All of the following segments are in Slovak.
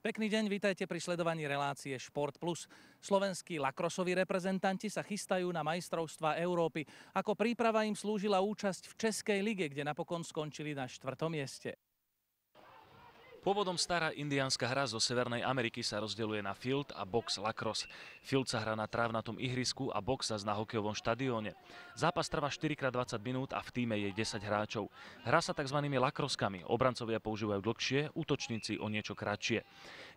Pekný deň, vítajte pri sledovaní relácie Šport Plus. Slovenskí lakrosoví reprezentanti sa chystajú na majstrovstvá Európy. Ako príprava im slúžila účasť v Českej lige, kde napokon skončili na 4. mieste. Pôvodom stará indiánska hra zo Severnej Ameriky sa rozdeľuje na field a box lacrosse. Field sa hrá na trávnatom ihrisku a box zas na hokejovom štadióne. Zápas trvá 4x20 minút a v tíme je 10 hráčov. Hrá sa tzv. Lacroskami. Obrancovia používajú dlhšie, útočníci o niečo kratšie.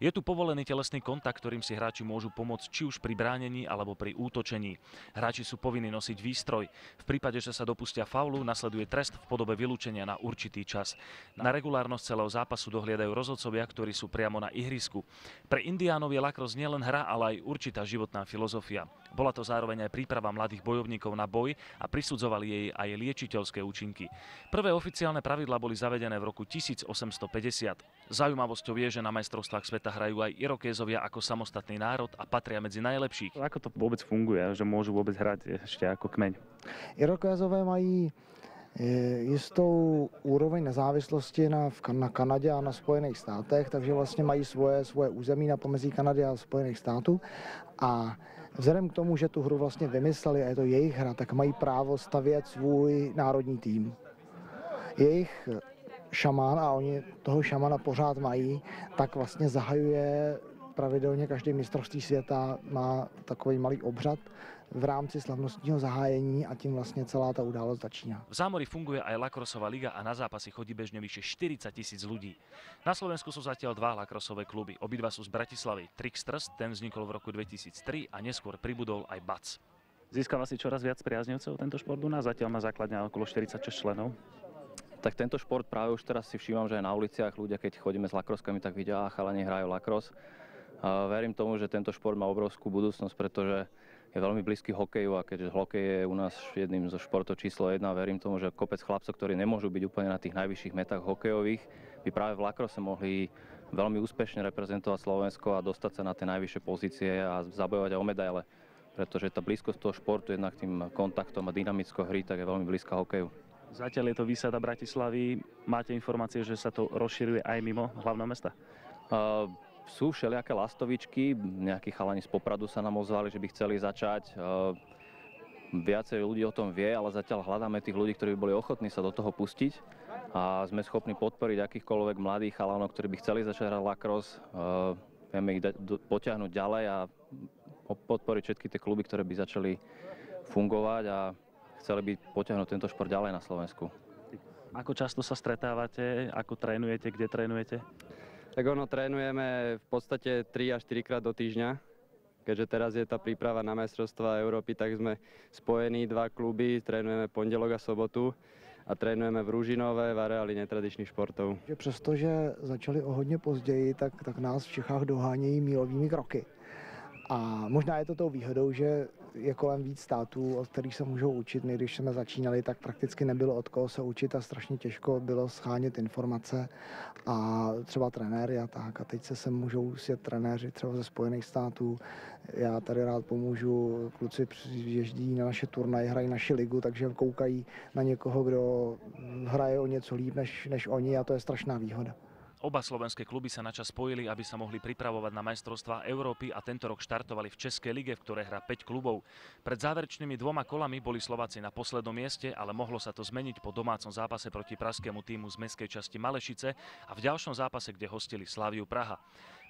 Je tu povolený telesný kontakt, ktorým si hráči môžu pomôcť či už pri bránení alebo pri útočení. Hráči sú povinní nosiť výstroj. V prípade, že sa dopustia faulu, nasleduje trest v podobe vylúčenia na určitý čas. Na regulárnosť celého zápasu dohliadajú rozhodcovia, ktorí sú priamo na ihrisku. Pre Indiánov je lacrosse nielen hra, ale aj určitá životná filozofia. Bola to zároveň aj príprava mladých bojovníkov na boj a prisudzovali jej aj liečiteľské účinky. Prvé oficiálne pravidlá boli zavedené v roku 1850. Zaujímavosťou je, že na majstrovstvách sveta hrajú aj Irokézovia ako samostatný národ a patria medzi najlepších. Ako to vôbec funguje, že môžu vôbec hrať ešte ako kmeň? Irokézové mají jistou úroveň nezávislosti na Kanadě a na Spojených státech, takže vlastně mají svoje území na pomezí Kanady a Spojených států. A vzhledem k tomu, že tu hru vlastně vymysleli a je to jejich hra, tak mají právo stavět svůj národní tým. Jejich šaman, a oni toho šamana pořád mají, tak vlastně zahajuje pravidelně každý mistrovství světa, má takový malý obřad v rámci slavnostního zahájení a tím vlastně celá ta událost začíná. V Zámori funguje aj lacrossová liga a na zápasy chodí bežne vyše 40 000 ľudí. Na Slovensku sú zatiaľ dva lacrossové kluby. Obidva sú z Bratislavy. Tricksters, ten vznikol v roku 2003 a neskôr pribudol aj BAC. Získava si čoraz viac priaznivcov tento šport u nás, zatiaľ má základňa okolo 46 členov. Tak tento šport práve už teraz si všímam, že aj na uliciach ľudia, keď chodíme s lacroskami, tak vidia, chalani hrajú lacrosse. Verím tomu, že tento šport má obrovskú budúcnosť, pretože je veľmi blízky hokeju a keďže hokej je u nás jedným zo športov číslo 1, verím tomu, že kopec chlapcov, ktorí nemôžu byť úplne na tých najvyšších metách hokejových, by práve v lacrosse mohli veľmi úspešne reprezentovať Slovensko a dostať sa na tie najvyššie pozície a zabojovať aj o medaile. Pretože tá blízkosť toho športu jednak tým kontaktom a dynamickou hry tak je veľmi blízka hokeju. Zatiaľ je to výsada Bratislavy. Máte informácie, že sa to rozširuje aj mimo hlavného mesta? Sú všelijaké lastovičky, nejakí chalani z Popradu sa nám ozvali, že by chceli začať. Viacej ľudí o tom vie, ale zatiaľ hľadáme tých ľudí, ktorí by boli ochotní sa do toho pustiť a sme schopní podporiť akýchkoľvek mladých chalanov, ktorí by chceli začať hrať lacrosse. Vieme ich potiahnuť ďalej a podporiť všetky tie kluby, ktoré by začali fungovať a chceli by potiahnuť tento šport ďalej na Slovensku. Ako často sa stretávate, ako trénujete, kde trénujete? Tak trénujeme v podstate 3 až 4 krát do týždňa. Keďže teraz je tá príprava na majstrovstvá Európy, tak sme spojení dva kluby, trénujeme pondelok a sobotu a trénujeme v Ružinové v areáli netradičných športov. Přestože začali o hodně později, tak nás v Čechách dohánějí mílovými kroky. A možná je to tou výhodou, že je kolem víc států, od kterých se můžou učit. My, když jsme začínali, tak prakticky nebylo od koho se učit a strašně těžko bylo schánět informace a třeba trenéry a tak. A teď se sem můžou sjet trenéři třeba ze Spojených států. Já tady rád pomůžu, kluci jezdí na naše turnaje, hrají naši ligu, takže koukají na někoho, kdo hraje o něco líp než oni a to je strašná výhoda. Oba slovenské kluby sa načas spojili, aby sa mohli pripravovať na majstrovstvá Európy a tento rok štartovali v Českej lige, v ktorej hrá 5 klubov. Pred záverečnými 2 kolami boli Slováci na poslednom mieste, ale mohlo sa to zmeniť po domácom zápase proti pražskému tímu z mestskej časti Malešice a v ďalšom zápase, kde hostili Slaviu Praha.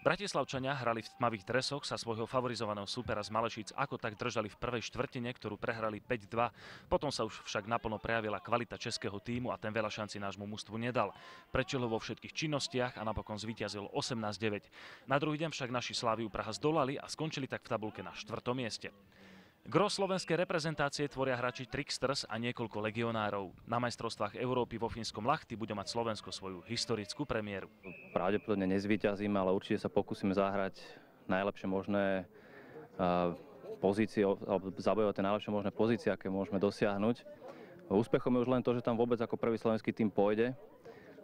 Bratislavčania hrali v tmavých dresoch, sa svojho favorizovaného súpera z Malešic ako tak držali v prvej štvrtine, ktorú prehrali 5-2. Potom sa už však naplno prejavila kvalita českého tímu a ten veľa šanci nášmu mužstvu nedal. Prečilo vo všetkých činnostiach a napokon zvíťazil 18-9. Na druhý deň však naši Slaviu Praha zdolali a skončili tak v tabuľke na 4. mieste. Gro slovenskej reprezentácie tvoria hráči Tricksters a niekoľko legionárov. Na majstrovstvách Európy vo fínskom Lahti bude mať Slovensko svoju historickú premiéru. Pravdepodobne nezvíťazíme, ale určite sa pokúsime zahrať najlepšie možné pozície, alebo zabojovať tie najlepšie možné pozície, aké môžeme dosiahnuť. Úspechom je už len to, že tam vôbec ako prvý slovenský tým pôjde.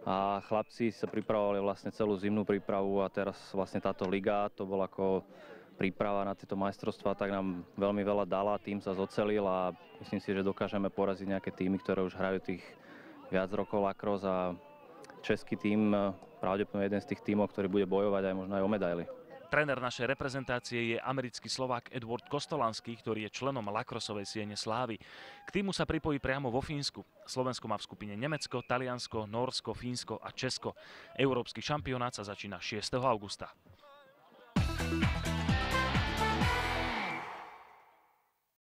A chlapci sa pripravovali vlastne celú zimnú prípravu a teraz vlastne táto liga, to bol ako príprava na tieto majstrovstvá, tak nám veľmi veľa dala, tým sa zocelil a myslím si, že dokážeme poraziť nejaké týmy, ktoré už hrajú tých viac rokov lacrosse a český tím pravdepodobne jeden z tých tímov, ktorý bude bojovať aj možno aj o medaily. Tréner našej reprezentácie je americký Slovák Edward Kostolanský, ktorý je členom lacrossovej siene Slávy. K týmu sa pripojí priamo vo Fínsku. Slovensko má v skupine Nemecko, Taliansko, Nórsko, Fínsko a Česko. Európsky šampionát sa začína 6. augusta.